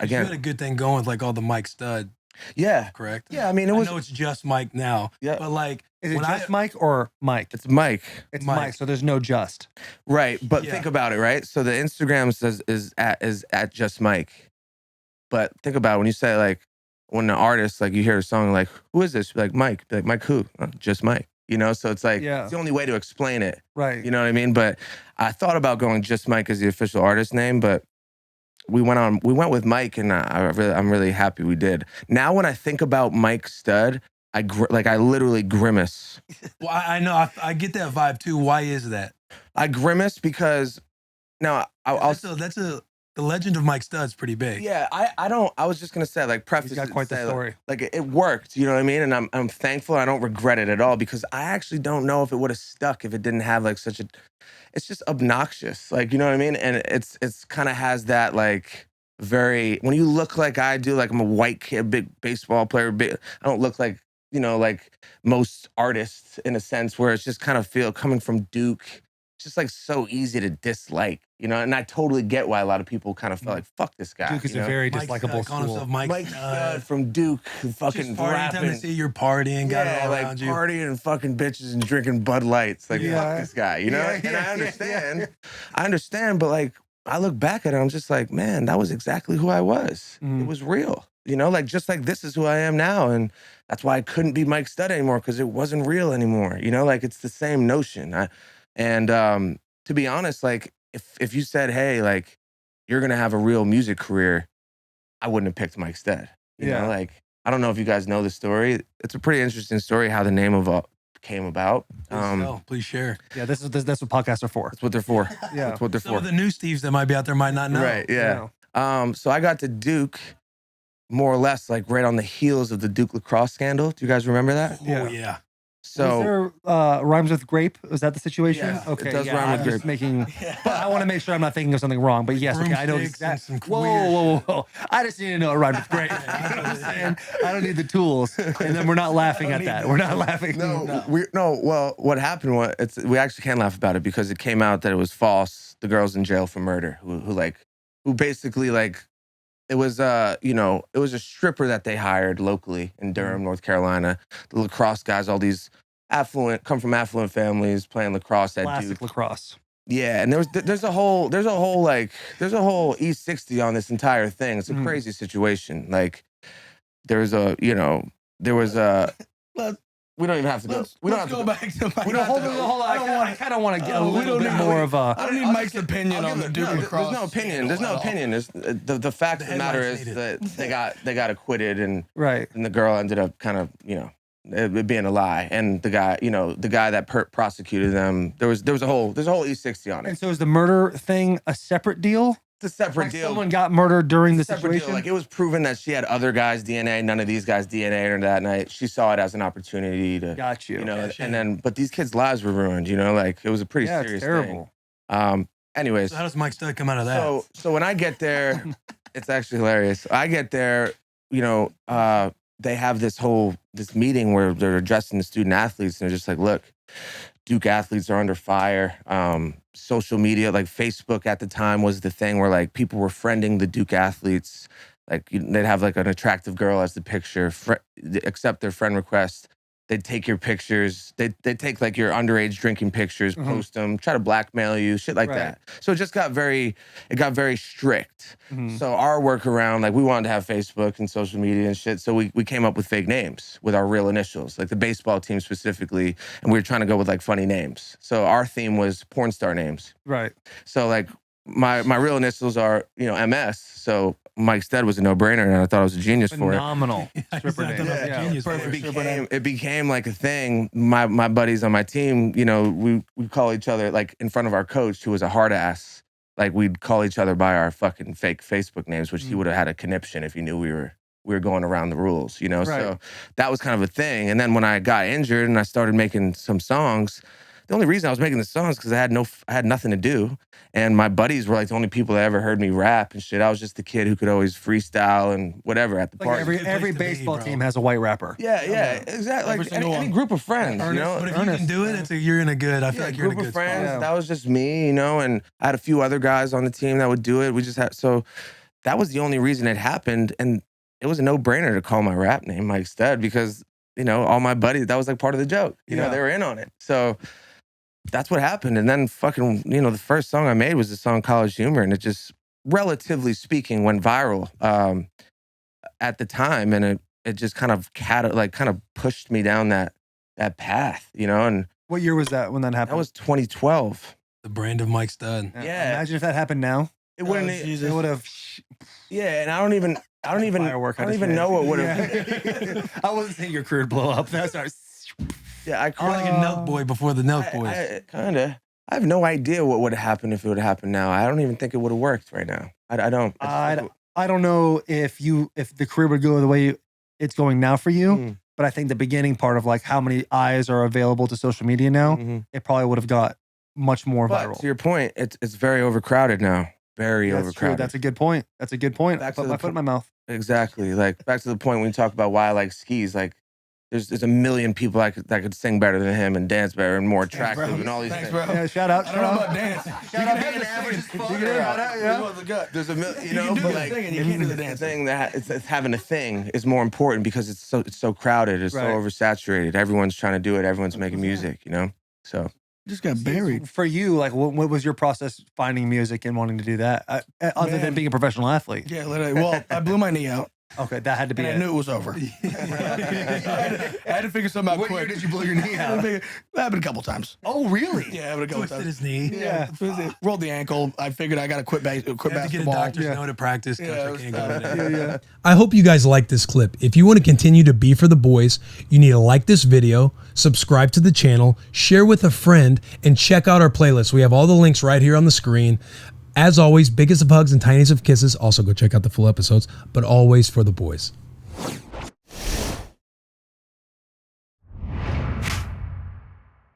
You again, had a good thing going with like all the Mike Stud, yeah, correct? yeah. I mean, it I was know it's just Mike now, yeah. but like Is it when just Mike or Mike? It's Mike, It's Mike. Mike, so there's no just. right? But Yeah. think about it, right? So the Instagram says is at just Mike. But think about it, when you say like when an artist like you hear a song like who is this? Like Mike, like Mike who? Just Mike. You know, so it's like Yeah. it's the only way to explain it. Right. You know what I mean? But I thought about going just Mike as the official artist name, but we went with Mike, and I'm really happy we did. Now when I think about Mike Stud, I literally grimace. Well, I know I get that vibe too. Why is that? I grimace because now The legend of Mike Stud's pretty big. yeah, I was just gonna say, like, preface He's got it quite and the say, story. Like it worked, you know what I mean? And I'm thankful. I don't regret it at all because I actually don't know if it would have stuck if it didn't have like such a. It's just obnoxious, like you know what I mean? And it's kind of has that like very when you look like I do, like I'm a white kid, big baseball player. I don't look like like most artists in a sense where it's just kind of feel coming from Duke. It's just like so easy to dislike, and I totally get why a lot of people kind of felt like, fuck this guy. Duke is a very dislikable calling school. himself Mike Mike Stud. Stud from Duke, fucking Just partying, time to rapping. see you're partying, got it all like around you. partying and fucking bitches and drinking Bud Lights. Like, Yeah. fuck this guy, you know? Yeah, And yeah, I understand. I understand, but like, I look back at it, I'm just like, man, that was exactly who I was. It Mhm. was real, like just like this is who I am now. And that's why I couldn't be Mike Stud anymore because it wasn't real anymore. Like it's the same notion. To be honest, like if you said, hey, like you're gonna have a real music career, I wouldn't have picked Mike Stud. You know, Yeah. like I don't know if you guys know the story. It's a pretty interesting story how the name of came about. Please share. Yeah, that's what podcasts are for. That's what they're for. Yeah. That's what they're Some for. of the new Steves that might be out there might not know. Right. Yeah. So I got to Duke more or less like right on the heels of the Duke lacrosse scandal. Do you guys remember that? Oh, Yeah. yeah. So was there rhymes with grape? Was that the situation? Yeah, okay, it does yeah, rhyme with I'm just grape. making. But I want to make sure I'm not thinking of something wrong. But yes, okay, I know Broomsticks and exactly. some Whoa, weird whoa, whoa, whoa! I just need to know it rhymed with grape. You know what I'm saying? I don't need the tools, and then we're not laughing at that. We're not laughing. No. Well, what happened was we actually can't laugh about it because it came out that it was false. The girl's in jail for murder. Who basically like. It was it was a stripper that they hired locally in Durham, North Carolina. The lacrosse guys, all these come from affluent families playing lacrosse at Classic Duke. lacrosse. Yeah, and there's a whole E60 on this entire thing. It's a crazy situation. Like there was we don't even have to go. We don't have to go back to Mike. We don't have to go. Hold on. I kind of want to get a we little don't bit need- more of a. I don't need Mike's opinion on the Duke lacrosse. There's no opinion. There's no opinion. There's the fact of the matter headlines is need that they got acquitted and Right. the girl ended up kind of it being a lie, and the guy that prosecuted them, there's a whole E60 on it. And so is the murder thing a separate deal? It's a separate Like deal. someone got murdered during the Separate deal. situation. Like it was proven that she had other guys' DNA. None of these guys' DNA her that night. She saw it as an opportunity to, Got you. and then but these kids' lives were ruined. Like it was a pretty Yeah, it's serious terrible. thing. Anyways, So how does Mike Stud come out of that? so when I get there, it's actually hilarious. I get there, they have this meeting where they're addressing the student athletes, and they're just like, look, Duke athletes are under fire. Social media, like Facebook at the time was the thing where like people were friending the Duke athletes. Like they'd have like an attractive girl as the picture, accept their friend request. They'd take your pictures. They'd take like your underage drinking pictures, post them, try to blackmail you, shit like Right. that. So it just got very strict. Mhm. So our workaround, like we wanted to have Facebook and social media and shit. So we came up with fake names with our real initials, like the baseball team specifically. And we were trying to go with like funny names. So our theme was porn star names. Right. So like my real initials are, MS. So Mike Stud was a no-brainer, and I thought I was a genius for it. Phenomenal. I Stripper thought name. that was a genius for it. It became like a thing. My buddies on my team, we call each other like in front of our coach, who was a hard ass. Like we'd call each other by our fucking fake Facebook names, which he would have had a conniption if he knew we were going around the rules, Right. So that was kind of a thing. And then when I got injured and I started making some songs, the only reason I was making the songs because I had nothing to do, and my buddies were like the only people that ever heard me rap and shit. I was just the kid who could always freestyle and whatever at the Like party. every Good place to be, baseball bro. team has a white rapper. Yeah, exactly. Every Like single any one. group of friends, Ernest, but if you Ernest, can do it, you're in a good. I feel like you're in a group good of friends. spot. Yeah. That was just me, and I had a few other guys on the team that would do it. We just had that was the only reason it happened. And it was a no-brainer to call my rap name Mike Stud because, you know, all my buddies, that was like part of the joke. You know, they were in on it. So that's what happened. And then fucking, you know, the first song I made was the song College Humor. And it just, relatively speaking, went viral at the time. And it just kind of pushed me down that path, you know. And what year was that when that happened? that was 2012. The brand of Mike Stud. Yeah. Imagine if that happened now. It wouldn't. It would have. Yeah, and I don't even know what would have. I wasn't saying your career would blow up. That's our. Yeah, I You're like a Nelk Boy before the Nelk Boys. Kinda. I have no idea what would have happened if it would have happened now. I don't even think it would have worked right now. I don't. I don't know if the career would go the way it's going now for you, but I think the beginning part of like how many eyes are available to social media now, it probably would have got much more viral. To your point, it's very overcrowded now. Very overcrowded. True. That's a good point. That's a good point. I put my foot in my mouth. Exactly. Like back to the point when you talk about why I like skis. Like there's a million people that could sing better than him and dance better and more attractive and all these things. Bro. Yeah, shout out. I don't know about dance. Shout out being average as fuck. There's a million, you know, can do but the like singing, you can't do the the dancing. thing that it's having a thing is more important because it's so crowded, it's so oversaturated. Everyone's trying to do it. Everyone's making music, you know. So just got buried. For you, like, what was your process finding music and wanting to do that, other than being a professional athlete? Yeah, literally. Well, I blew my knee out. Okay, that had to be And I knew it was over. I had to figure something out What quick. year did you blow your knee out? That happened a couple times. Oh, really? Yeah, it happened a couple Twisted times. his knee. Yeah, rolled the ankle. I figured I got to quit You have to get a basketball. doctor's note to practice. Coach, Yeah, I it was can't go tough. today. I hope you guys like this clip. If you want to continue to be for the boys, you need to like this video, subscribe to the channel, share with a friend, and check out our playlist. We have all the links right here on the screen. As always, biggest of hugs and tiniest of kisses. Also, go check out the full episodes, but always for the boys.